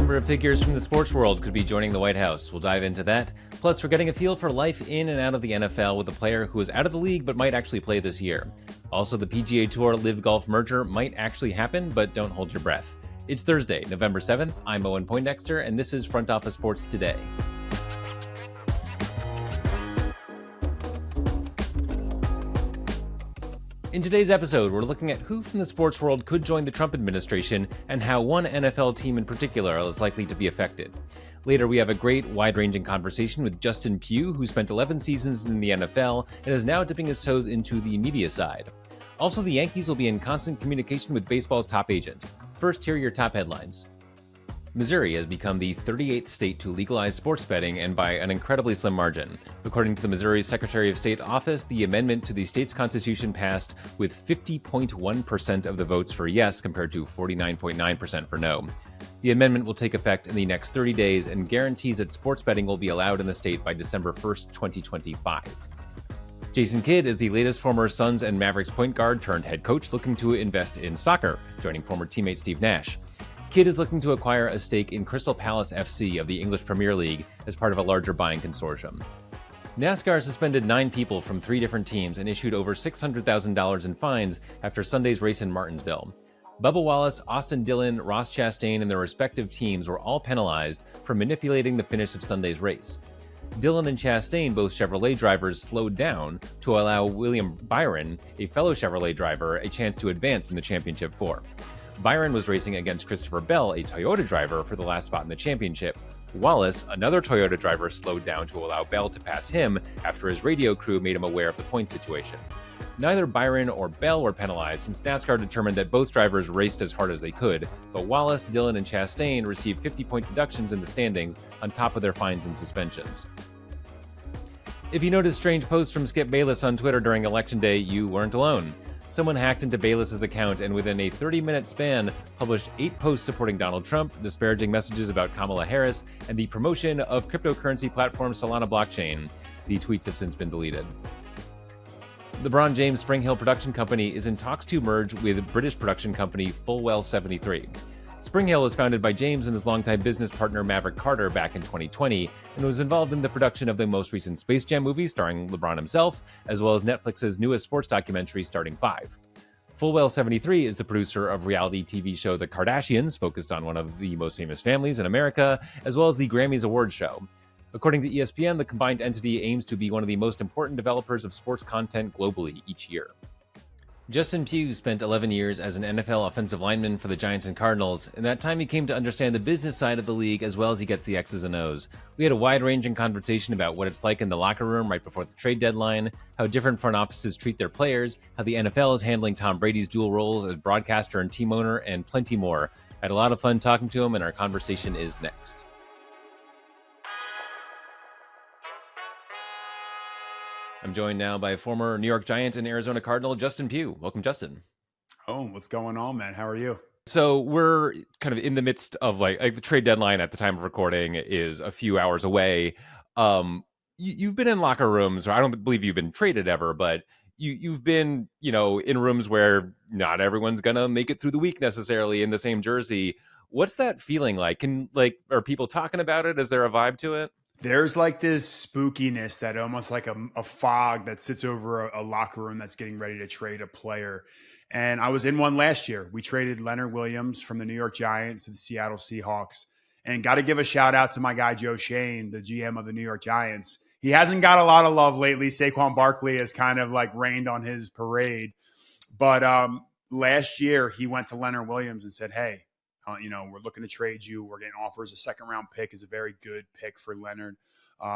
number of figures from the sports world could be joining the White House. We'll dive into that. Plus, we're getting a feel for life in and out of the NFL with a player who is out of the league but might actually play this year. Also, the PGA Tour Live Golf merger might actually happen, but don't hold your breath. It's Thursday, November 7th. I'm Owen Poindexter, and this is Front Office Sports Today. In today's episode, we're looking at who from the sports world could join the Trump administration and how one NFL team in particular is likely to be affected. Later, we have a great, wide-ranging conversation with Justin Pugh, who spent 11 seasons in the NFL and is now dipping his toes into the media side. Also, the Yankees will be in constant communication with baseball's top agent. First, here are your top headlines. Missouri has become the 38th state to legalize sports betting, and by an incredibly slim margin. According to the Missouri Secretary of State office, the amendment to the state's constitution passed with 50.1% of the votes for yes compared to 49.9% for no. The amendment will take effect in the next 30 days and guarantees that sports betting will be allowed in the state by December 1st, 2025. Jason Kidd is the latest former Suns and Mavericks point guard turned head coach looking to invest in soccer, joining former teammate Steve Nash. Kidd is looking to acquire a stake in Crystal Palace FC of the English Premier League as part of a larger buying consortium. NASCAR suspended 9 people from 3 different teams and issued over $600,000 in fines after Sunday's race in Martinsville. Bubba Wallace, Austin Dillon, Ross Chastain, and their respective teams were all penalized for manipulating the finish of Sunday's race. Dillon and Chastain, both Chevrolet drivers, slowed down to allow William Byron, a fellow Chevrolet driver, a chance to advance in the championship 4. Byron was racing against Christopher Bell, a Toyota driver, for the last spot in the championship. Wallace, another Toyota driver, slowed down to allow Bell to pass him after his radio crew made him aware of the point situation. Neither Byron or Bell were penalized since NASCAR determined that both drivers raced as hard as they could, but Wallace, Dillon, and Chastain received 50-point deductions in the standings on top of their fines and suspensions. If you noticed strange posts from Skip Bayless on Twitter during Election Day, you weren't alone. Someone hacked into Bayless's account and within a 30-minute span published 8 posts supporting Donald Trump, disparaging messages about Kamala Harris, and the promotion of cryptocurrency platform Solana blockchain. The tweets have since been deleted. LeBron James' Spring Hill production company is in talks to merge with British production company Fulwell 73. Spring Hill was founded by James and his longtime business partner Maverick Carter back in 2020 and was involved in the production of the most recent Space Jam movie starring LeBron himself, as well as Netflix's newest sports documentary Starting 5. Fulwell 73 is the producer of reality TV show The Kardashians, focused on one of the most famous families in America, as well as the Grammys Awards show. According to ESPN, the combined entity aims to be one of the most important developers of sports content globally each year. Justin Pugh spent 11 years as an NFL offensive lineman for the Giants and Cardinals. In that time, he came to understand the business side of the league as well as he gets the X's and O's. We had a wide-ranging conversation about what it's like in the locker room right before the trade deadline, how different front offices treat their players, how the NFL is handling Tom Brady's dual roles as broadcaster and team owner, and plenty more. I had a lot of fun talking to him, and our conversation is next. I'm joined now by former New York Giant and Arizona Cardinal, Justin Pugh. Welcome, Justin. Oh, what's going on, man? How are you? So we're kind of in the midst of like the trade deadline at the time of recording is a few hours away. You've been in locker rooms, or I don't believe you've been traded ever, but you've been, in rooms where not everyone's going to make it through the week necessarily in the same jersey. What's that feeling like? Are people talking about it? Is there a vibe to it? There's like this spookiness that almost like a fog that sits over a locker room that's getting ready to trade a player. And I was in one last year. We traded Leonard Williams from the New York Giants to the Seattle Seahawks. And got to give a shout out to my guy, Joe Schoen, the GM of the New York Giants. He hasn't got a lot of love lately. Saquon Barkley has kind of like rained on his parade. But last year, he went to Leonard Williams and said, hey, we're looking to trade you. We're getting offers. A second-round pick is a very good pick for Leonard,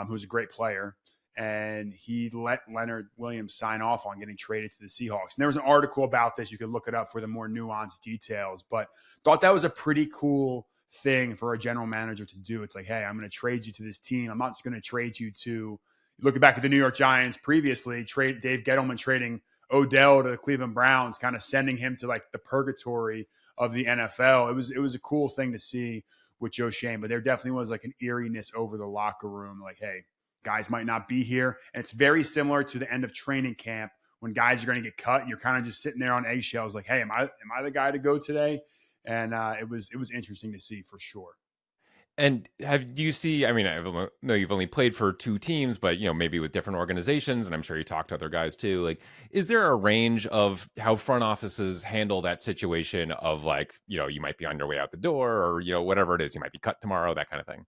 who's a great player. And he let Leonard Williams sign off on getting traded to the Seahawks. And there was an article about this. You could look it up for the more nuanced details. But thought that was a pretty cool thing for a general manager to do. It's like, hey, I'm going to trade you to this team. I'm not just going to trade you to – looking back at the New York Giants previously, trade Dave Gettleman trading Odell to the Cleveland Browns, kind of sending him to like the purgatory of the NFL. It was a cool thing to see with Joe Schoen, but there definitely was like an eeriness over the locker room. Like, hey, guys might not be here. And it's very similar to the end of training camp when guys are going to get cut. And you're kind of just sitting there on eggshells, like, hey, am I the guy to go today? And it was interesting to see for sure. And do you see, I mean, know you've only played for two teams, but, maybe with different organizations, and I'm sure you talk to other guys too. Like, is there a range of how front offices handle that situation of like, you might be on your way out the door or, whatever it is, you might be cut tomorrow, that kind of thing?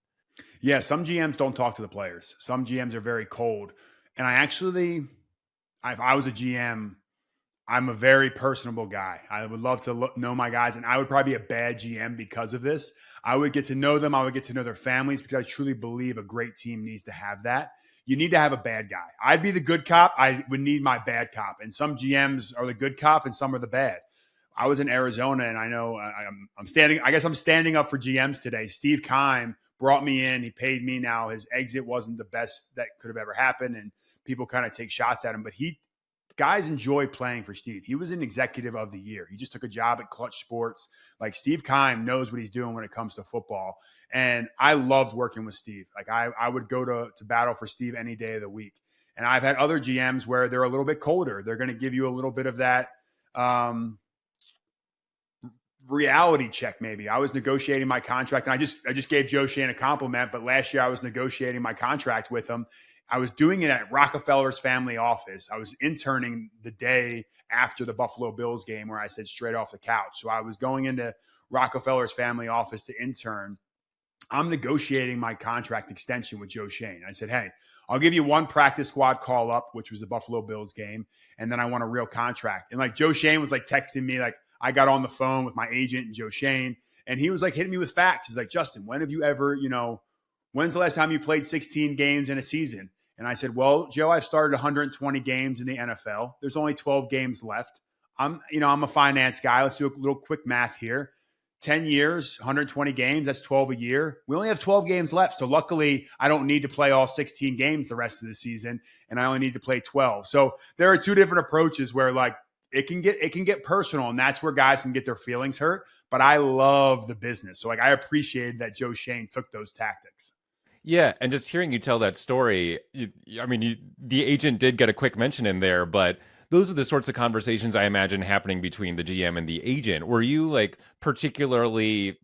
Yeah, some GMs don't talk to the players. Some GMs are very cold. And if I was a GM, I'm a very personable guy. I would love to know my guys, and I would probably be a bad GM because of this. I would get to know them. I would get to know their families because I truly believe a great team needs to have that. You need to have a bad guy. I'd be the good cop. I would need my bad cop. And some GMs are the good cop and some are the bad. I was in Arizona, and I know I'm standing. I guess I'm standing up for GMs today. Steve Keim brought me in. He paid me. Now his exit wasn't the best that could have ever happened, and people kind of take shots at him. But guys enjoy playing for Steve. He was an executive of the year. He just took a job at Clutch Sports. Like Steve Keim knows what he's doing when it comes to football, and I loved working with Steve. Like I would go to battle for Steve any day of the week. And I've had other GMs where they're a little bit colder. They're going to give you a little bit of that. Reality check. Maybe I was negotiating my contract, and I just gave Joe Schoen a compliment, but last year I was negotiating my contract with him. I was doing it at Rockefeller's family office. I was interning the day after the Buffalo Bills game where I said straight off the couch. So I was going into Rockefeller's family office to intern. I'm negotiating my contract extension with Joe Schoen. I said, hey, I'll give you one practice squad call up, which was the Buffalo Bills game, and then I want a real contract. And like Joe Schoen was like texting me, like I got on the phone with my agent and Joe Schoen, and he was like hitting me with facts. He's like, Justin, when have you ever, when's the last time you played 16 games in a season? And I said, well, Joe, I've started 120 games in the NFL. There's only 12 games left. I'm a finance guy. Let's do a little quick math here. 10 years, 120 games, that's 12 a year. We only have 12 games left. So luckily, I don't need to play all 16 games the rest of the season, and I only need to play 12. So there are two different approaches where like it can get personal, and that's where guys can get their feelings hurt. But I love the business. So like I appreciated that Joe Schoen took those tactics. Yeah, and just hearing you tell that story, the agent did get a quick mention in there, but those are the sorts of conversations I imagine happening between the GM and the agent. Were you like particularly,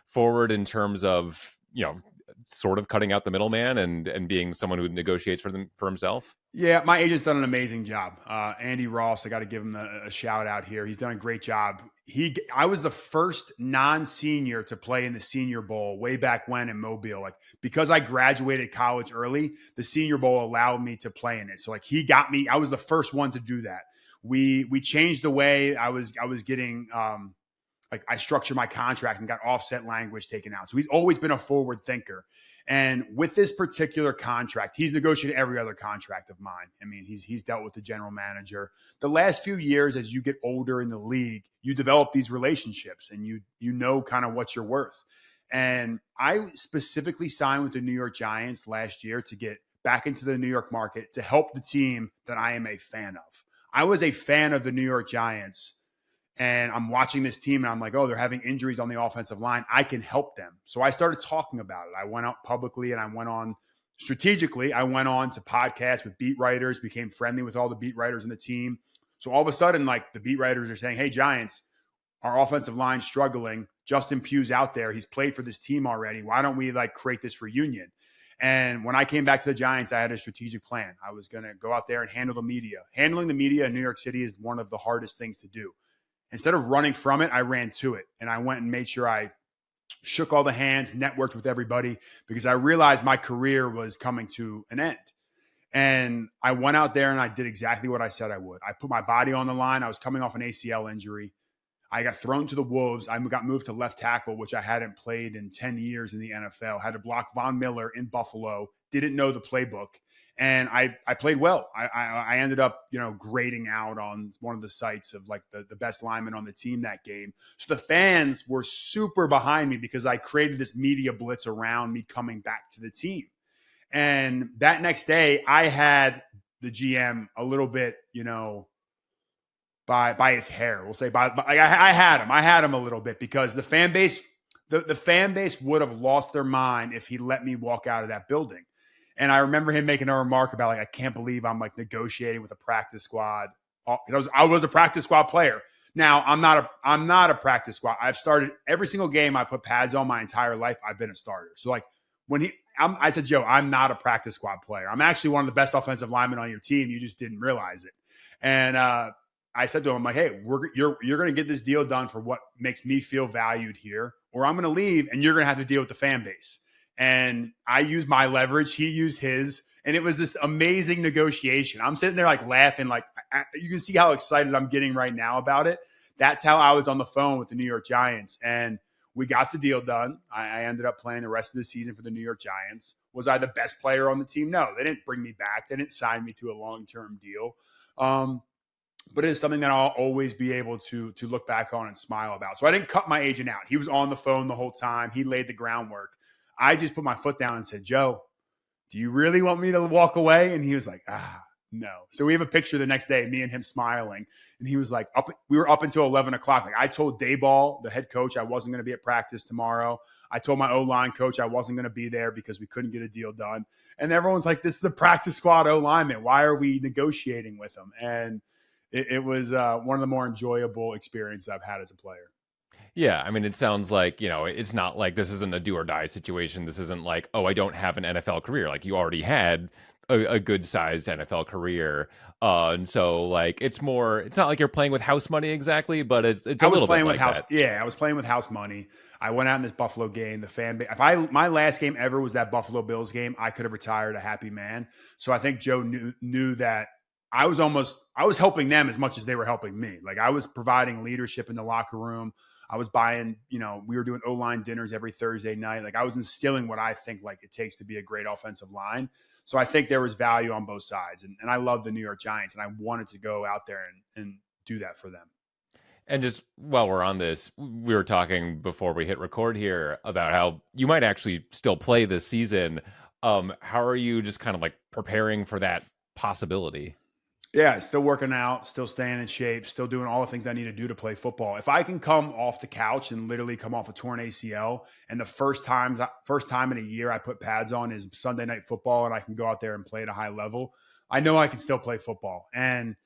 forward in terms of, sort of cutting out the middleman and being someone who negotiates for himself? Yeah, my agent's done an amazing job. Andy Ross, I got to give him a shout out here. He's done a great job. I was the first non-senior to play in the Senior Bowl way back when in Mobile. Like because I graduated college early, the Senior Bowl allowed me to play in it. So like he got me. I was the first one to do that. We changed the way I was getting. Like I structured my contract and got offset language taken out. So he's always been a forward thinker. And with this particular contract, he's negotiated every other contract of mine. I mean, he's dealt with the general manager. The last few years, as you get older in the league, you develop these relationships and you know kind of what you're worth. And I specifically signed with the New York Giants last year to get back into the New York market to help the team that I am a fan of. I was a fan of the New York Giants, and I'm watching this team and I'm like, oh, they're having injuries on the offensive line. I can help them. So I started talking about it. I went out publicly and I went on strategically. I went on to podcasts with beat writers, became friendly with all the beat writers in the team. So all of a sudden, like the beat writers are saying, hey, Giants, our offensive line's struggling. Justin Pugh's out there. He's played for this team already. Why don't we like create this reunion? And when I came back to the Giants, I had a strategic plan. I was going to go out there and handle the media. Handling the media in New York City is one of the hardest things to do. Instead of running from it, I ran to it. And I went and made sure I shook all the hands, networked with everybody, because I realized my career was coming to an end. And I went out there and I did exactly what I said I would. I put my body on the line. I was coming off an ACL injury. I got thrown to the Wolves. I got moved to left tackle, which I hadn't played in 10 years in the NFL. Had to block Von Miller in Buffalo. Didn't know the playbook. And I played well. I ended up, grading out on one of the sites of like the best lineman on the team that game. So the fans were super behind me because I created this media blitz around me coming back to the team. And that next day, I had the GM a little bit, by his hair. We'll say I had him a little bit because the fan base, the fan base would have lost their mind if he let me walk out of that building. And I remember him making a remark about like, I can't believe I'm like negotiating with a practice squad. I was a practice squad player. Now, I'm not a practice squad. I've started every single game I put pads on my entire life. I've been a starter. So like I said, Joe, I'm not a practice squad player. I'm actually one of the best offensive linemen on your team. You just didn't realize it. And I said to him, I'm like, hey, you're going to get this deal done for what makes me feel valued here, or I'm going to leave and you're going to have to deal with the fan base. And I used my leverage. He used his. And it was this amazing negotiation. I'm sitting there like laughing, like you can see how excited I'm getting right now about it. That's how I was on the phone with the New York Giants. And we got the deal done. I ended up playing the rest of the season for the New York Giants. Was I the best player on the team? No, they didn't bring me back. They didn't sign me to a long-term deal. But it is something that I'll always be able to look back on and smile about. So I didn't cut my agent out. He was on the phone the whole time. He laid the groundwork. I just put my foot down and said, Joe, do you really want me to walk away? And he was like, no. So we have a picture the next day, me and him smiling. And he was like, we were up until 11 o'clock. Like I told Dayball, the head coach, I wasn't going to be at practice tomorrow. I told my O-line coach I wasn't going to be there because we couldn't get a deal done. And everyone's like, this is a practice squad O-lineman. Why are we negotiating with him? And it was one of the more enjoyable experiences I've had as a player. Yeah, I mean, it sounds like, it's not like this isn't a do or die situation. This isn't like, oh, I don't have an NFL career. Like you already had a good sized NFL career. And so like, it's not like you're playing with house money exactly, but it's a little bit like that. Yeah, I was playing with house money. I went out in this Buffalo game, the fan base. My last game ever was that Buffalo Bills game, I could have retired a happy man. So I think Joe knew that I was helping them as much as they were helping me. Like I was providing leadership in the locker room. I was buying, we were doing O-line dinners every Thursday night. Like I was instilling what I think like it takes to be a great offensive line. So I think there was value on both sides. And I love the New York Giants and I wanted to go out there and do that for them. And just while we're on this, we were talking before we hit record here about how you might actually still play this season. How are you just kind of like preparing for that possibility? Yeah, still working out, still staying in shape, still doing all the things I need to do to play football. If I can come off the couch and literally come off a torn ACL, and the first time in a year I put pads on is Sunday Night Football, and I can go out there and play at a high level, I know I can still play football. And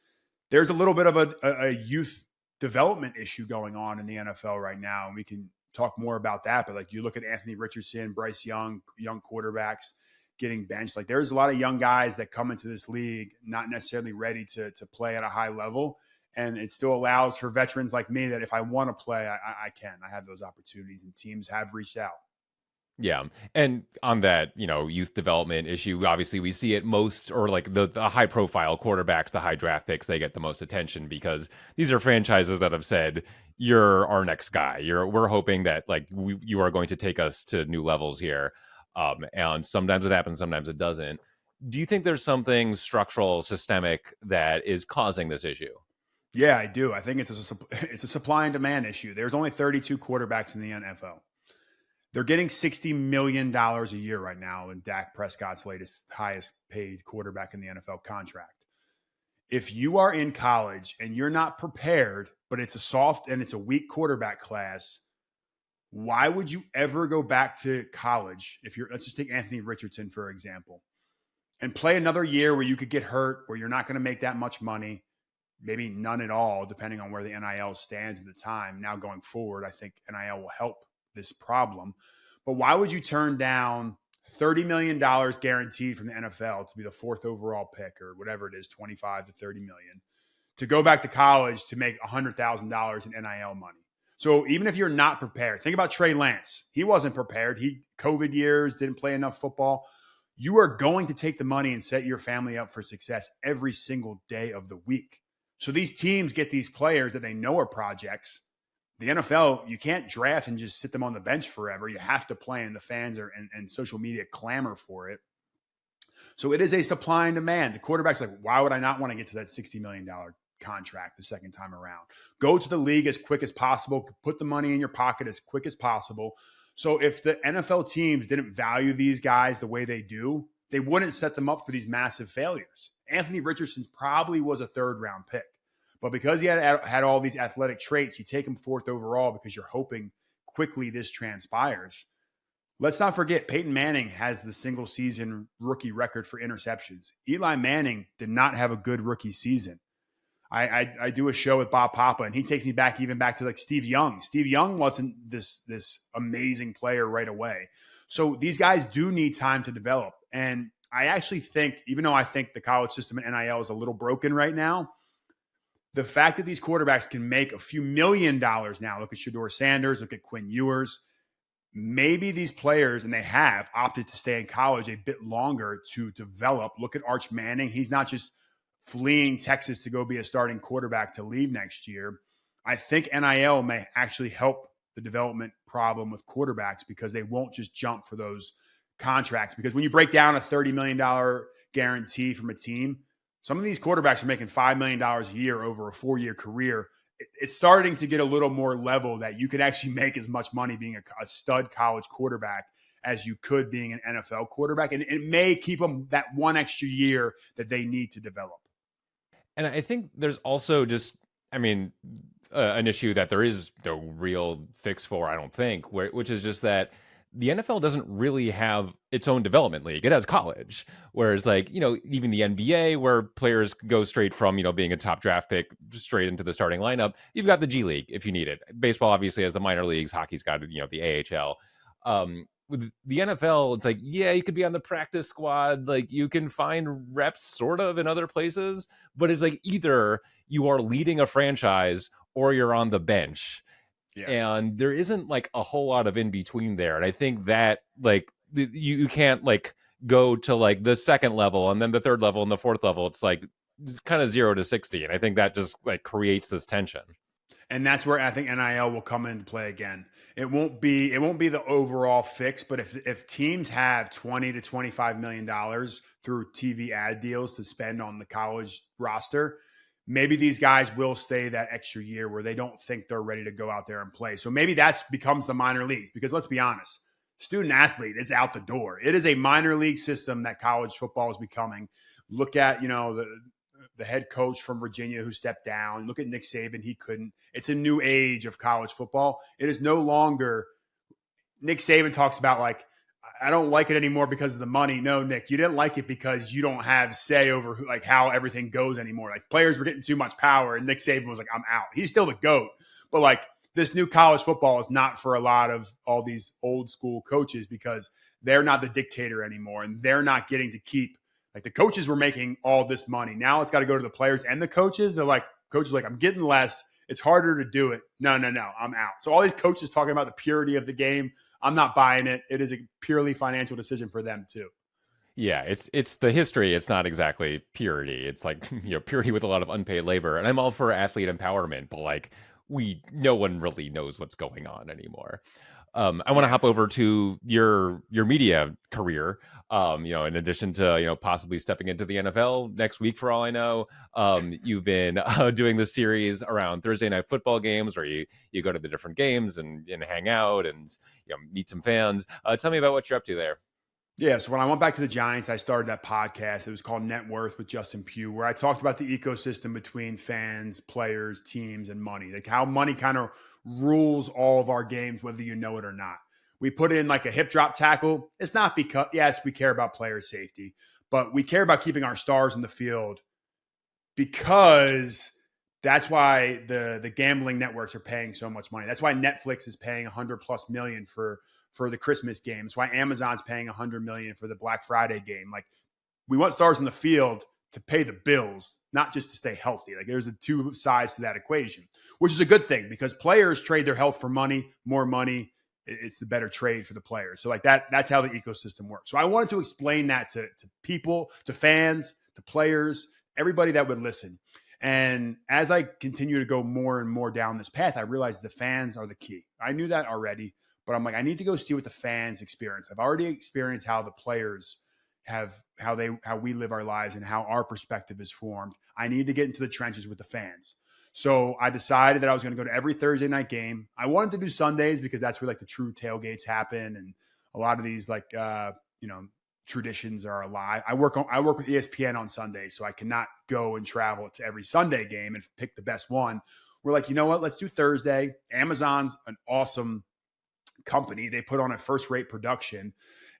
there's a little bit of a youth development issue going on in the NFL right now, and we can talk more about that. But like you look at Anthony Richardson, Bryce Young quarterbacks getting benched. Like there's a lot of young guys that come into this league not necessarily ready to play at a high level. And it still allows for veterans like me that if I want to play, I can. I have those opportunities and teams have reached out. Yeah. And on that, youth development issue, obviously we see it most, or like the high profile quarterbacks, the high draft picks, they get the most attention because these are franchises that have said, you're our next guy. We're hoping that like you are going to take us to new levels here. And sometimes it happens, sometimes it doesn't. Do you think there's something structural, systemic that is causing this issue? Yeah, I do. I think it's a supply and demand issue. There's only 32 quarterbacks in the NFL. They're getting $60 million a year right now in Dak Prescott's highest paid quarterback in the NFL contract. If you are in college and you're not prepared, but it's a soft and it's a weak quarterback class, why would you ever go back to college let's just take Anthony Richardson, for example, and play another year where you could get hurt, where you're not going to make that much money, maybe none at all, depending on where the NIL stands at the time. Now going forward, I think NIL will help this problem. But why would you turn down $30 million guaranteed from the NFL to be the 4th overall pick or whatever it is, 25 to 30 million, to go back to college to make $100,000 in NIL money? So even if you're not prepared, think about Trey Lance. He wasn't prepared. COVID years, didn't play enough football. You are going to take the money and set your family up for success every single day of the week. So these teams get these players that they know are projects. The NFL, you can't draft and just sit them on the bench forever. You have to play, and the fans and social media clamor for it. So it is a supply and demand. The quarterback's like, why would I not want to get to that $60 million contract the second time around? Go to the league as quick as possible. Put the money in your pocket as quick as possible. So if the NFL teams didn't value these guys the way they do, they wouldn't set them up for these massive failures. Anthony Richardson probably was a 3rd-round pick. But because he had all these athletic traits, you take him 4th overall because you're hoping quickly this transpires. Let's not forget, Peyton Manning has the single-season rookie record for interceptions. Eli Manning did not have a good rookie season. I do a show with Bob Papa, and he takes me back to like Steve Young. Steve Young wasn't this amazing player right away. So these guys do need time to develop. And I actually think, even though I think the college system and NIL is a little broken right now, the fact that these quarterbacks can make a few $1 million now, look at Shedeur Sanders, look at Quinn Ewers, maybe these players, and they have opted to stay in college a bit longer to develop. Look at Arch Manning. He's not just fleeing Texas to go be a starting quarterback to leave next year. I think NIL may actually help the development problem with quarterbacks because they won't just jump for those contracts. Because when you break down a $30 million guarantee from a team, some of these quarterbacks are making $5 million a year over a 4-year career. It's starting to get a little more level that you could actually make as much money being a stud college quarterback as you could being an NFL quarterback. And it may keep them that one extra year that they need to develop. And I think there's also just, an issue that there is no real fix for, I don't think, which is just that the NFL doesn't really have its own development league. It has college, whereas even the NBA, where players go straight from, being a top draft pick straight into the starting lineup, you've got the G League if you need it. Baseball obviously has the minor leagues, hockey's got, the AHL. With the NFL, it's you could be on the practice squad, you can find reps sort of in other places, but it's either you are leading a franchise or you're on the bench. Yeah. And there isn't a whole lot of in between there. And I think that you can't go to the second level and then the third level and the fourth level. It's kind of 0 to 60. And I think that just creates this tension. And that's where I think NIL will come into play again. It won't be the overall fix, but if teams have $20 to $25 million through TV ad deals to spend on the college roster, maybe these guys will stay that extra year where they don't think they're ready to go out there and play. So maybe that becomes the minor leagues, because let's be honest, student athlete is out the door. It is a minor league system that college football is becoming. Look at, the head coach from Virginia who stepped down. Look at Nick Saban. He couldn't. It's a new age of college football. It is no longer – Nick Saban talks about I don't like it anymore because of the money. No, Nick, you didn't like it because you don't have say over how everything goes anymore. Players were getting too much power, and Nick Saban was I'm out. He's still the GOAT. But this new college football is not for a lot of all these old school coaches because they're not the dictator anymore, and they're not getting to keep – the coaches were making all this money. Now it's got to go to the players and the coaches. They're coaches I'm getting less. It's harder to do it. No, I'm out. So all these coaches talking about the purity of the game, I'm not buying it. It is a purely financial decision for them too. Yeah, it's the history. It's not exactly purity. It's purity with a lot of unpaid labor. And I'm all for athlete empowerment, but no one really knows what's going on anymore. I want to hop over to your media career. In addition to, possibly stepping into the NFL next week, for all I know, you've been doing this series around Thursday night football games where you go to the different games and hang out and, meet some fans. Tell me about what you're up to there. Yeah, so when I went back to the Giants, I started that podcast. It was called Net Worth with Justin Pugh, where I talked about the ecosystem between fans, players, teams, and money. How money kind of rules all of our games, whether you know it or not. We put in a hip drop tackle. It's not because, yes, we care about player safety, but we care about keeping our stars in the field because that's why the gambling networks are paying so much money. That's why Netflix is paying $100+ million for the Christmas game. That's why Amazon's paying $100 million for the Black Friday game. We want stars in the field to pay the bills, not just to stay healthy. There's two sides to that equation, which is a good thing because players trade their health for money, more money. It's the better trade for the players. So that's how the ecosystem works. So I wanted to explain that to people, to fans, to players, everybody that would listen. And as I continue to go more and more down this path, I realized the fans are the key. I knew that already, but I'm I need to go see what the fans experience. I've already experienced how the players have, how we live our lives and how our perspective is formed. I need to get into the trenches with the fans. So I decided that I was going to go to every Thursday night game. I wanted to do Sundays because that's where the true tailgates happen. And a lot of these traditions are alive. I work with ESPN on Sundays, so I cannot go and travel to every Sunday game and pick the best one. We're you know what? Let's do Thursday. Amazon's an awesome company. They put on a first-rate production,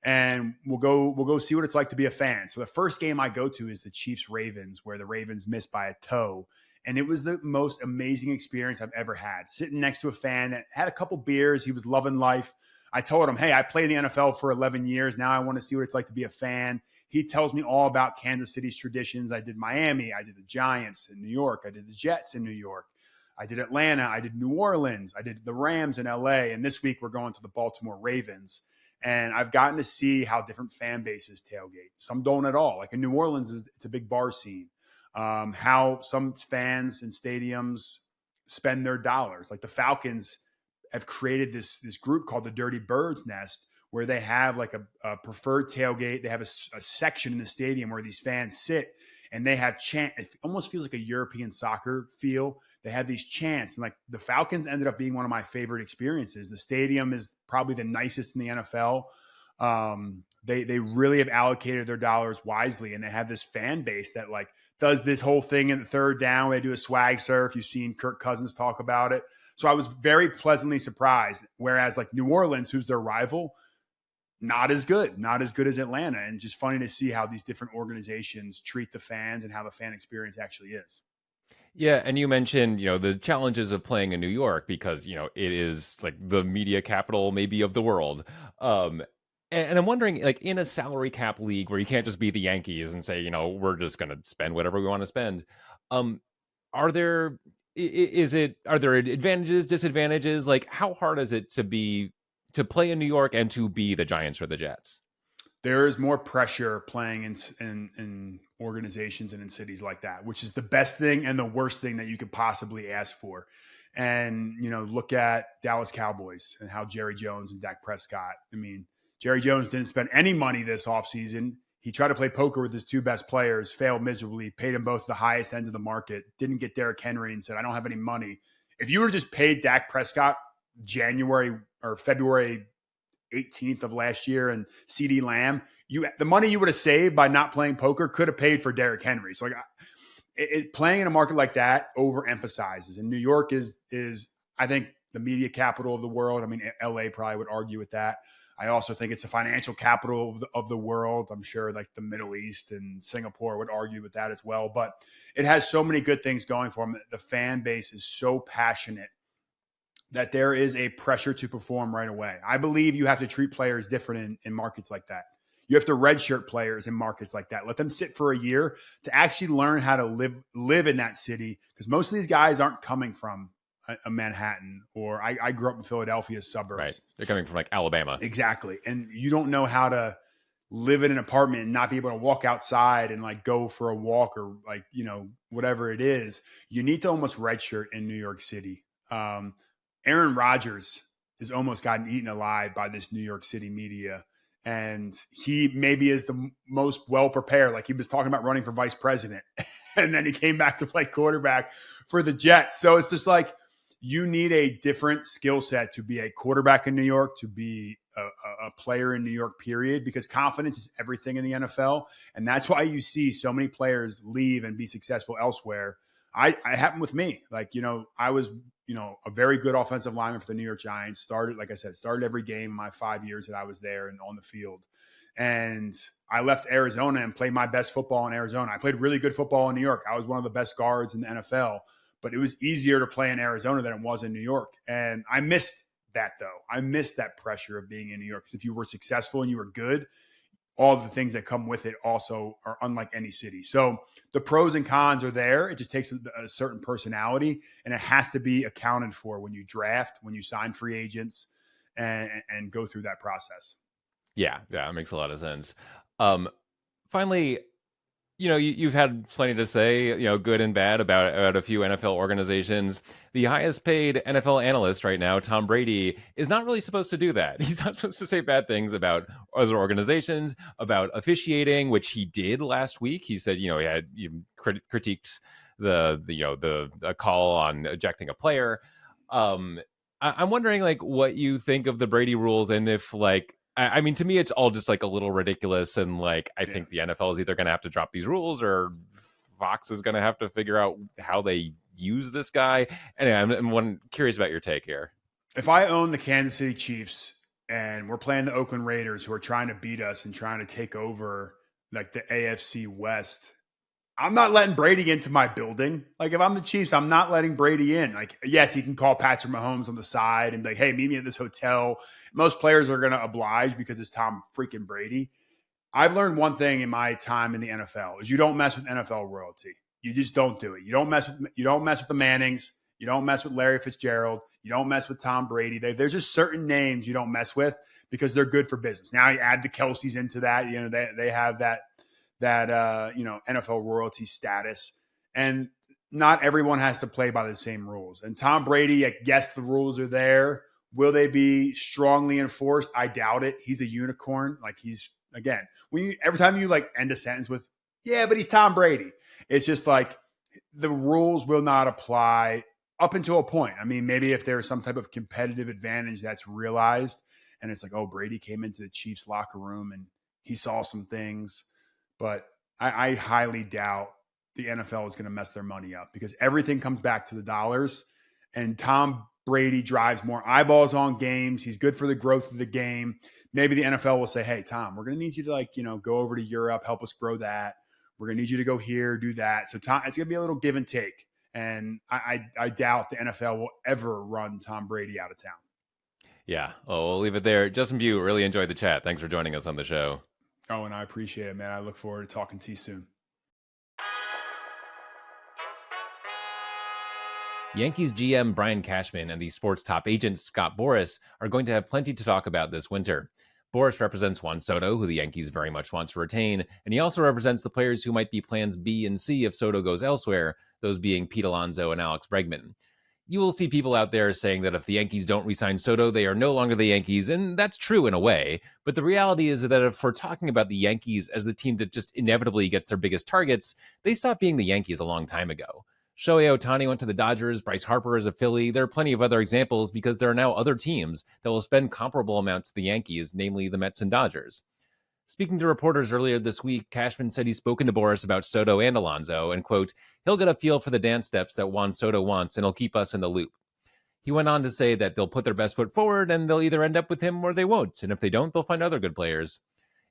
and we'll go see what it's like to be a fan. So the first game I go to is the Chiefs-Ravens, where the Ravens missed by a toe And it was the most amazing experience I've ever had. Sitting next to a fan that had a couple beers, he was loving life. I told him, hey, I played in the NFL for 11 years. Now I want to see what it's like to be a fan. He tells me all about Kansas City's traditions. I did Miami. I did the Giants in New York. I did the Jets in New York. I did Atlanta. I did New Orleans. I did the Rams in LA. And this week we're going to the Baltimore Ravens. And I've gotten to see how different fan bases tailgate. Some don't at all. Like in New Orleans, it's a big bar scene. How some fans in stadiums spend their dollars. Like the Falcons have created this group called the Dirty Birds Nest, where they have like a preferred tailgate. They have a section in the stadium where these fans sit and they have chant. It almost feels like a European soccer feel. They have these chants, and like the Falcons ended up being one of my favorite experiences. The stadium is probably the nicest in the NFL. They really have allocated their dollars wisely, and they have this fan base that like does this whole thing in the third down. They do a swag surf. You've seen Kirk Cousins talk about it. So I was very pleasantly surprised. Whereas like New Orleans, who's their rival, not as good as Atlanta. And just funny to see how these different organizations treat the fans and how the fan experience actually is. Yeah, and you mentioned, the challenges of playing in New York because, it is like the media capital maybe of the world. And I'm wondering, like in a salary cap league where you can't just be the Yankees and say, we're just going to spend whatever we want to spend. Are there are there advantages, disadvantages? Like how hard is it to play in New York and to be the Giants or the Jets? There is more pressure playing in organizations and in cities like that, which is the best thing and the worst thing that you could possibly ask for. And, look at Dallas Cowboys and how Jerry Jones and Dak Prescott. I mean, Jerry Jones didn't spend any money this offseason. He tried to play poker with his two best players, failed miserably, paid them both the highest end of the market, didn't get Derrick Henry and said, I don't have any money. If you were just paid Dak Prescott January or February 18th of last year and CD Lamb, the money you would have saved by not playing poker could have paid for Derrick Henry. So like playing in a market like that overemphasizes. And New York is I think the media capital of the world. I mean, LA probably would argue with that. I also think it's the financial capital of the world. I'm sure like the Middle East and Singapore would argue with that as well. But it has so many good things going for them. The fan base is so passionate that there is a pressure to perform right away. I believe you have to treat players different in markets like that. You have to redshirt players in markets like that. Let them sit for a year to actually learn how to live in that city, because most of these guys aren't coming from a Manhattan, or I grew up in Philadelphia suburbs. Right. They're coming from like Alabama. Exactly. And you don't know how to live in an apartment and not be able to walk outside and like go for a walk or like, whatever it is. You need to almost redshirt in New York City. Aaron Rodgers has almost gotten eaten alive by this New York City media. And he maybe is the most well-prepared. Like he was talking about running for vice president and then he came back to play quarterback for the Jets. So it's just like, you need a different skill set to be a quarterback in New York, to be a player in New York, period, because confidence is everything in the NFL. And that's why you see so many players leave and be successful elsewhere. I happened with me. Like, I was, a very good offensive lineman for the New York Giants. Started every game in my 5 years that I was there and on the field. And I left Arizona and played my best football in Arizona. I played really good football in New York. I was one of the best guards in the NFL. But it was easier to play in Arizona than it was in New York. And I missed that, though. I missed that pressure of being in New York. Because if you were successful and you were good, all the things that come with it also are unlike any city. So the pros and cons are there. It just takes a certain personality, and it has to be accounted for when you draft, when you sign free agents, and go through that process. Yeah, that makes a lot of sense. Finally, you've had plenty to say, good and bad about a few NFL organizations. The highest paid NFL analyst right now, Tom Brady, is not really supposed to do that. He's not supposed to say bad things about other organizations, about officiating, which he did last week. He said, he critiqued the call on ejecting a player. I'm wondering, like, what you think of the Brady rules, and if, like, I mean, to me, it's all just like a little ridiculous. And like, I think the NFL is either going to have to drop these rules, or Fox is going to have to figure out how they use this guy. Anyway, I'm curious about your take here. If I own the Kansas City Chiefs and we're playing the Oakland Raiders, who are trying to beat us and trying to take over like the AFC West, I'm not letting Brady into my building. Like, if I'm the Chiefs, I'm not letting Brady in. Like, yes, he can call Patrick Mahomes on the side and be like, hey, meet me at this hotel. Most players are going to oblige because it's Tom freaking Brady. I've learned one thing in my time in the NFL is you don't mess with NFL royalty. You just don't do it. You don't mess with the Mannings. You don't mess with Larry Fitzgerald. You don't mess with Tom Brady. There's just certain names you don't mess with because they're good for business. Now you add the Kelseys into that. You know, they have that NFL royalty status, and not everyone has to play by the same rules. And Tom Brady, I guess the rules are there. Will they be strongly enforced? I doubt it. He's a unicorn. Like, he's, again, every time you like end a sentence with, yeah, but he's Tom Brady, it's just like the rules will not apply up until a point. I mean, maybe if there's some type of competitive advantage that's realized and it's like, oh, Brady came into the Chiefs locker room and he saw some things. But I highly doubt the NFL is going to mess their money up because everything comes back to the dollars. And Tom Brady drives more eyeballs on games. He's good for the growth of the game. Maybe the NFL will say, hey, Tom, we're going to need you to go over to Europe, help us grow that. We're going to need you to go here, do that. So Tom, it's going to be a little give and take. And I doubt the NFL will ever run Tom Brady out of town. Yeah. Oh, we'll leave it there. Justin Pugh, really enjoyed the chat. Thanks for joining us on the show. Oh, and I appreciate it, man. I look forward to talking to you soon. Yankees GM Brian Cashman and the sports top agent Scott Boras are going to have plenty to talk about this winter. Boras represents Juan Soto, who the Yankees very much want to retain, and he also represents the players who might be plans B and C if Soto goes elsewhere, those being Pete Alonso and Alex Bregman. You will see people out there saying that if the Yankees don't re-sign Soto, they are no longer the Yankees, and that's true in a way. But the reality is that if we're talking about the Yankees as the team that just inevitably gets their biggest targets, they stopped being the Yankees a long time ago. Shohei Ohtani went to the Dodgers, Bryce Harper is a Philly. There are plenty of other examples because there are now other teams that will spend comparable amounts to the Yankees, namely the Mets and Dodgers. Speaking to reporters earlier this week, Cashman said he's spoken to Boras about Soto and Alonso, and, quote, he'll get a feel for the dance steps that Juan Soto wants, and he'll keep us in the loop. He went on to say that they'll put their best foot forward, and they'll either end up with him or they won't, and if they don't, they'll find other good players.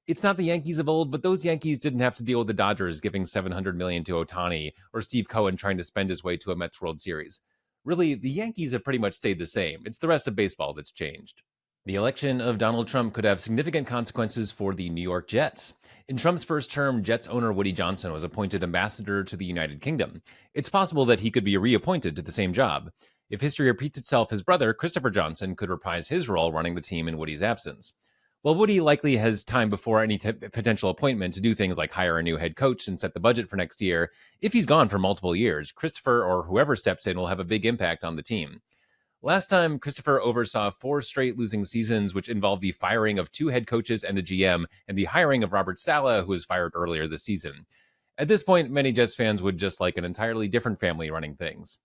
It's not the Yankees of old, but those Yankees didn't have to deal with the Dodgers giving $700 million to Ohtani, or Steve Cohen trying to spend his way to a Mets World Series. Really, the Yankees have pretty much stayed the same. It's the rest of baseball that's changed. The election of Donald Trump could have significant consequences for the New York Jets. In Trump's first term, Jets owner Woody Johnson was appointed ambassador to the United Kingdom. It's possible that he could be reappointed to the same job. If history repeats itself, his brother, Christopher Johnson, could reprise his role running the team in Woody's absence. While Woody likely has time before any potential appointment to do things like hire a new head coach and set the budget for next year, if he's gone for multiple years, Christopher or whoever steps in will have a big impact on the team. Last time, Christopher oversaw 4 straight losing seasons, which involved the firing of 2 head coaches and a GM, and the hiring of Robert Saleh, who was fired earlier this season. At this point, many Jets fans would just like an entirely different family running things.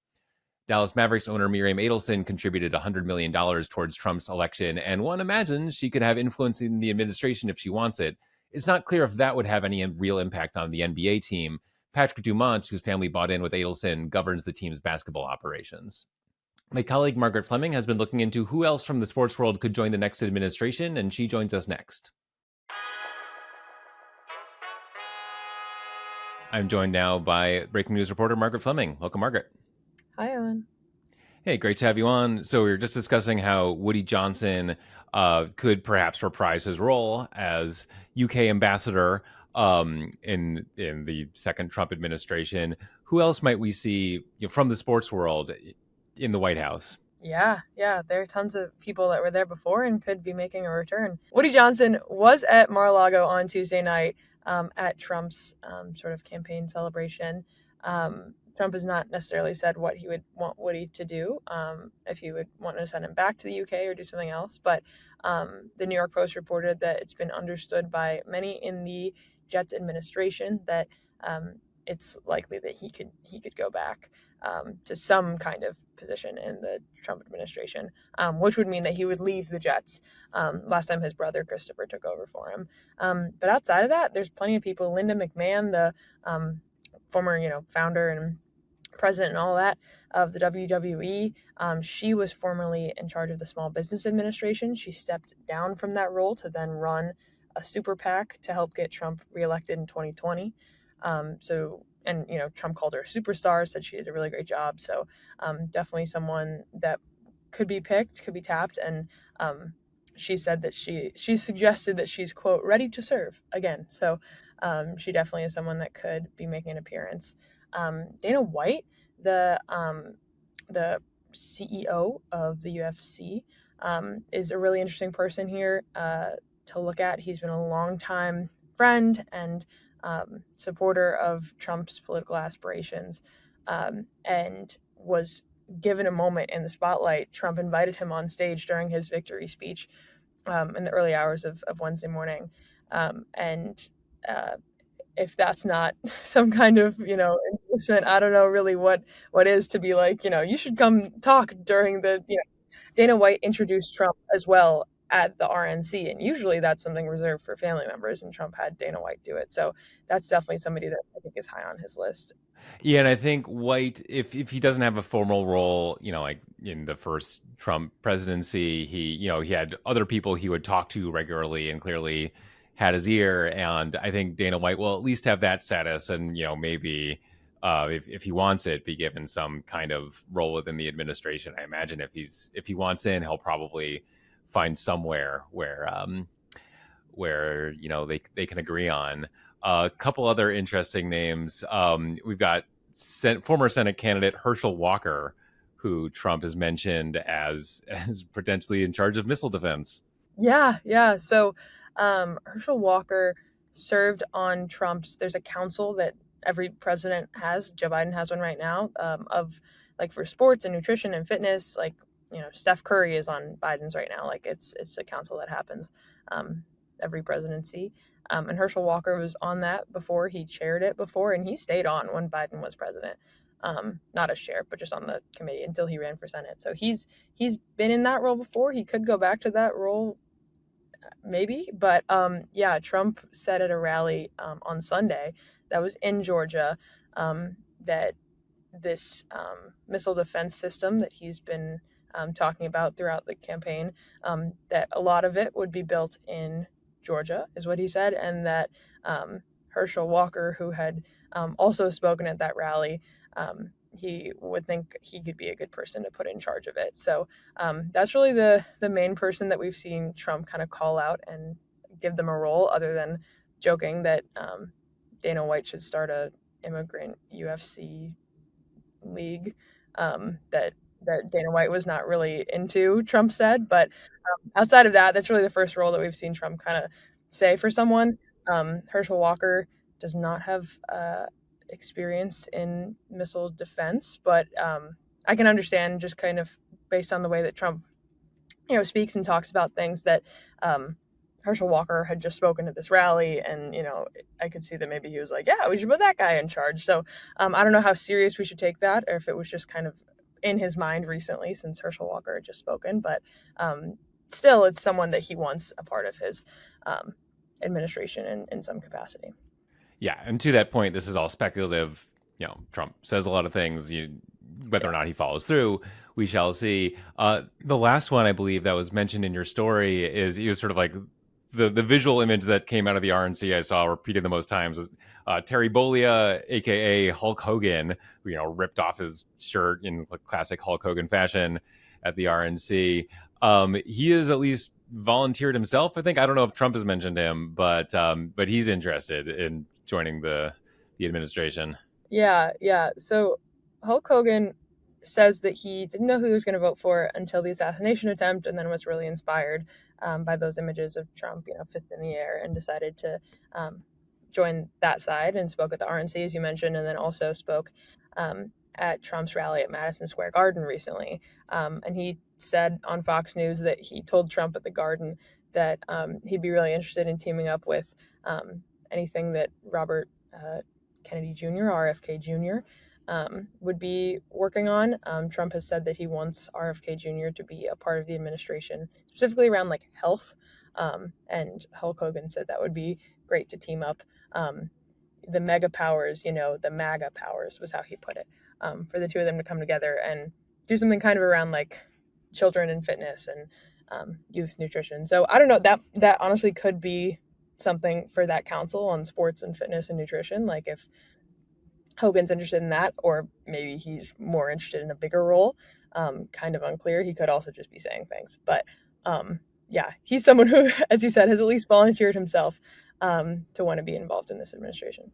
Dallas Mavericks owner Miriam Adelson contributed $100 million towards Trump's election, and one imagines she could have influence in the administration if she wants it. It's not clear if that would have any real impact on the NBA team. Patrick Dumont, whose family bought in with Adelson, governs the team's basketball operations. My colleague Margaret Fleming has been looking into who else from the sports world could join the next administration, and she joins us next. I'm joined now by breaking news reporter Margaret Fleming. Welcome, Margaret. Hi, Owen. Hey, great to have you on. So we were just discussing how Woody Johnson could perhaps reprise his role as UK ambassador in the second Trump administration. Who else might we see from the sports world in the White House? Yeah, there are tons of people that were there before and could be making a return. Woody Johnson was at Mar-a-Lago on Tuesday night at Trump's sort of campaign celebration. Trump has not necessarily said what he would want Woody to do, if he would want to send him back to the UK or do something else. But the New York Post reported that it's been understood by many in the Jets administration that it's likely that he could go back to some kind of position in the Trump administration, which would mean that he would leave the Jets. Last time his brother Christopher took over for him. But outside of that, there's plenty of people. Linda McMahon, the former founder and president and all that of the WWE. She was formerly in charge of the Small Business Administration. She stepped down from that role to then run a super PAC to help get Trump reelected in 2020. So and Trump called her a superstar, said she did a really great job. So definitely someone that could be picked, could be tapped, and she said that she suggested that she's, quote, ready to serve again. So she definitely is someone that could be making an appearance. Dana White, the CEO of the UFC, is a really interesting person here to look at. He's been a long time friend and supporter of Trump's political aspirations, and was given a moment in the spotlight. Trump invited him on stage during his victory speech in the early hours of Wednesday morning. And if that's not some kind of, endorsement, I don't know really what is, to be like, you should come talk during the, Dana White introduced Trump as well at the RNC, and usually that's something reserved for family members, and Trump had Dana White do it. So that's definitely somebody that I think is high on his list. Yeah, and I think White, if he doesn't have a formal role, like in the first Trump presidency, he had other people he would talk to regularly and clearly had his ear. And I think Dana White will at least have that status, and maybe if he wants it, be given some kind of role within the administration. I imagine if he wants in, he'll probably find somewhere where they can agree on. A couple other interesting names. We've got former Senate candidate Herschel Walker, who Trump has mentioned as potentially in charge of missile defense. Yeah. So Herschel Walker served on there's a council that every president has. Joe Biden has one right now, of like for sports and nutrition and fitness. Like, Steph Curry is on Biden's right now. Like it's a council that happens every presidency. And Herschel Walker was on that before. He chaired it before, and he stayed on when Biden was president. Not as chair, but just on the committee until he ran for Senate. So he's been in that role before. He could go back to that role, maybe. But Trump said at a rally on Sunday that was in Georgia that this missile defense system that he's been talking about throughout the campaign, that a lot of it would be built in Georgia, is what he said, and that Herschel Walker, who had also spoken at that rally, he would think he could be a good person to put in charge of it. So that's really the main person that we've seen Trump kind of call out and give them a role, other than joking that Dana White should start a immigrant UFC league that Dana White was not really into, Trump said. But outside of that, that's really the first role that we've seen Trump kind of say for someone. Herschel Walker does not have experience in missile defense, but I can understand, just kind of based on the way that Trump speaks and talks about things, that Herschel Walker had just spoken at this rally, and I could see that maybe he was like, yeah, we should put that guy in charge. So I don't know how serious we should take that, or if it was just kind of in his mind recently since Herschel Walker had just spoken. But still, it's someone that he wants a part of his administration in some capacity. Yeah, and to that point, this is all speculative. Trump says a lot of things. Whether or not he follows through, we shall see. The last one, I believe, that was mentioned in your story is he was sort of like the visual image that came out of the RNC I saw repeated the most times is Terry Bollea, aka Hulk Hogan, who ripped off his shirt in classic Hulk Hogan fashion at the RNC. He has at least volunteered himself, I think. I don't know if Trump has mentioned him, but he's interested in joining the administration. Yeah. So Hulk Hogan says that he didn't know who he was going to vote for until the assassination attempt, and then was really inspired by those images of Trump, fist in the air, and decided to join that side, and spoke at the RNC, as you mentioned, and then also spoke at Trump's rally at Madison Square Garden recently. And he said on Fox News that he told Trump at the Garden that he'd be really interested in teaming up with anything that Robert Kennedy Jr., RFK Jr., would be working on. Trump has said that he wants RFK Jr. to be a part of the administration, specifically around like health. And Hulk Hogan said that would be great to team up. The mega powers, the MAGA powers was how he put it, for the two of them to come together and do something kind of around like children and fitness and youth nutrition. So I don't know, that honestly could be something for that council on sports and fitness and nutrition. Like if Hogan's interested in that, or maybe he's more interested in a bigger role. Kind of unclear. He could also just be saying things. But yeah, he's someone who, as you said, has at least volunteered himself to want to be involved in this administration.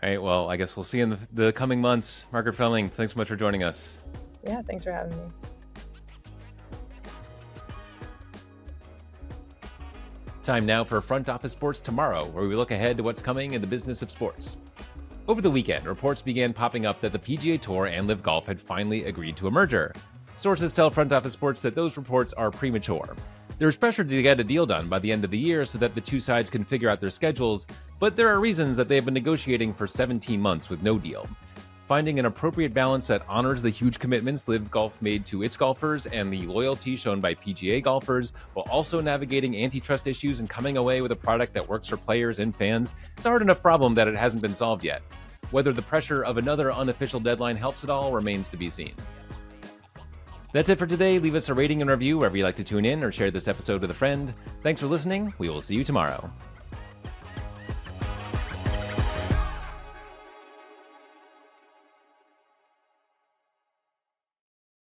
All right, well, I guess we'll see in the coming months. Margaret Fleming, thanks so much for joining us. Yeah, thanks for having me. Time now for Front Office Sports Tomorrow, where we look ahead to what's coming in the business of sports. Over the weekend, reports began popping up that the PGA Tour and LIV Golf had finally agreed to a merger. Sources tell Front Office Sports that those reports are premature. There's pressure to get a deal done by the end of the year so that the two sides can figure out their schedules, but there are reasons that they have been negotiating for 17 months with no deal. Finding an appropriate balance that honors the huge commitments LIV Golf made to its golfers and the loyalty shown by PGA golfers, while also navigating antitrust issues and coming away with a product that works for players and fans, it's a hard enough problem that it hasn't been solved yet. Whether the pressure of another unofficial deadline helps at all remains to be seen. That's it for today. Leave us a rating and review wherever you like to tune in or share this episode with a friend. Thanks for listening. We will see you tomorrow.